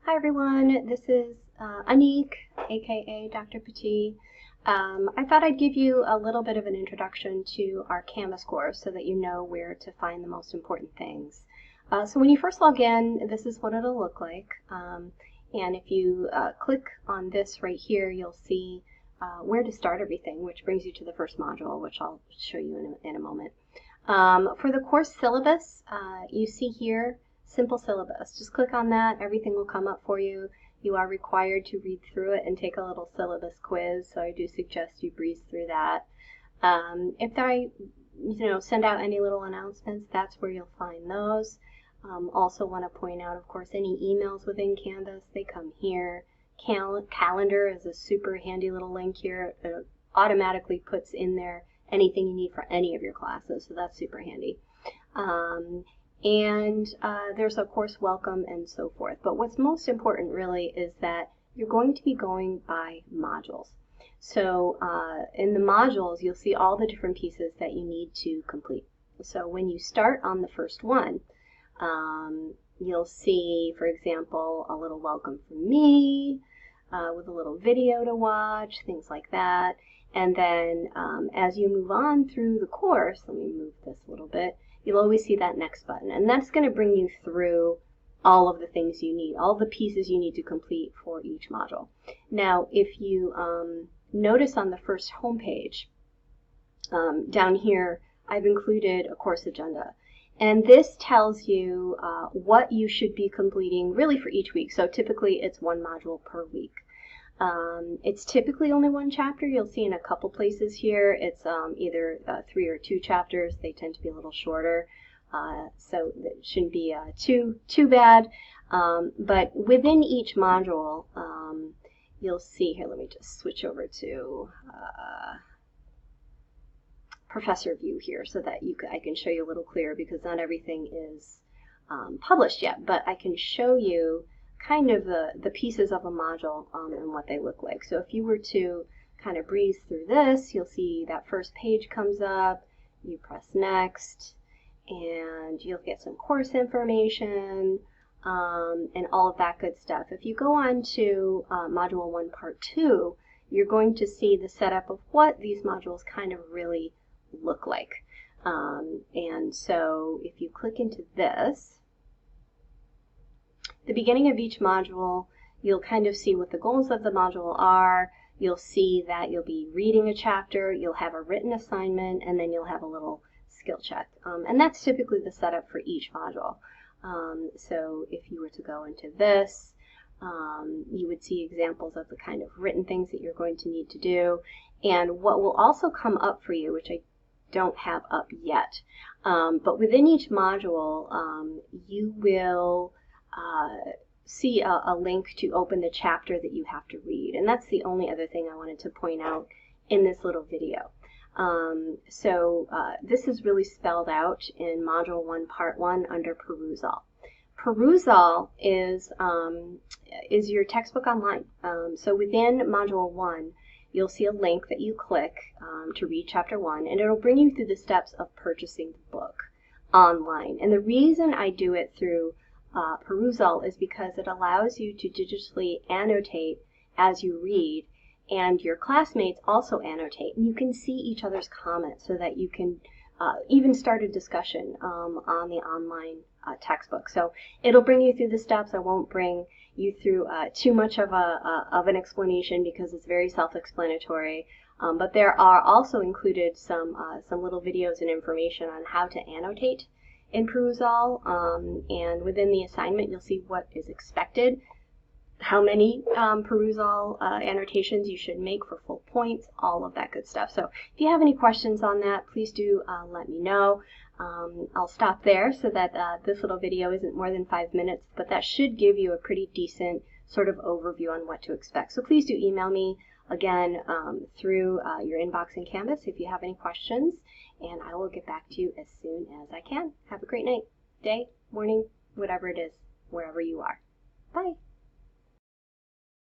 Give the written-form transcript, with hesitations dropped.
Hi everyone, this is Anik, aka Dr. Petit. I thought I'd give you a little bit of an introduction to our Canvas course so that you know where to find the most important things. So when you first log in, this is what it'll look like. And if you click on this right here, you'll see where to start everything, which brings you to the first module, which I'll show you in a moment. For the course syllabus, you see here, simple syllabus. Just click on that, everything will come up for you. You are required to read through it and take a little syllabus quiz, so I do suggest you breeze through that. If I send out any little announcements, that's where you'll find those. Also want to point out, of course, any emails within Canvas, they come here. Calendar is a super handy little link here. It automatically puts in there anything you need for any of your classes, so that's super handy. There's of course welcome and so forth. But what's most important really is that you're going to be going by modules. So in the modules, you'll see all the different pieces that you need to complete. So when you start on the first one, you'll see, for example, a little welcome from me with a little video to watch, things like that. And then as you move on through the course, let me move this a little bit, you'll always see that next button. And that's going to bring you through all of the things you need, all the pieces you need to complete for each module. Now, if you notice on the first home page, down here, I've included a course agenda. And this tells you what you should be completing really for each week. So typically it's one module per week. It's typically only one chapter. You'll see in a couple places here it's either 3 or 2 chapters. They tend to be a little shorter, so it shouldn't be too bad. But within each module, you'll see here. Let me just switch over to Professor View here so that I can show you a little clearer, because not everything is published yet. But I can show you kind of the pieces of a module and what they look like. So if you were to kind of breeze through this, you'll see that first page comes up, you press next, and you'll get some course information and all of that good stuff. If you go on to Module 1 Part 2, you're going to see the setup of what these modules kind of really look like. And so if you click into this, the beginning of each module, you'll kind of see what the goals of the module are. You'll see that you'll be reading a chapter, you'll have a written assignment, and then you'll have a little skill check. And that's typically the setup for each module. So if you were to go into this, you would see examples of the kind of written things that you're going to need to do. And what will also come up for you, which I don't have up yet, but within each module, you will see a link to open the chapter that you have to read. And that's the only other thing I wanted to point out in this little video. This is really spelled out in Module 1, Part 1 under Perusall. Perusall is your textbook online. So within Module 1, you'll see a link that you click to read Chapter 1, and it'll bring you through the steps of purchasing the book online. And the reason I do it through Perusall is because it allows you to digitally annotate as you read, and your classmates also annotate, and you can see each other's comments so that you can even start a discussion on the online textbook. So it'll bring you through the steps. I won't bring you through too much of an explanation because it's very self-explanatory. But there are also included some little videos and information on how to annotate in Perusall, and within the assignment you'll see what is expected, how many Perusall annotations you should make for full points, all of that good stuff. So if you have any questions on that, please do let me know. I'll stop there so that this little video isn't more than 5 minutes, but that should give you a pretty decent sort of overview on what to expect. So please do email me again through your inbox in Canvas if you have any questions, and I will get back to you as soon as I can. Have a great night, day, morning, whatever it is, wherever you are. Bye.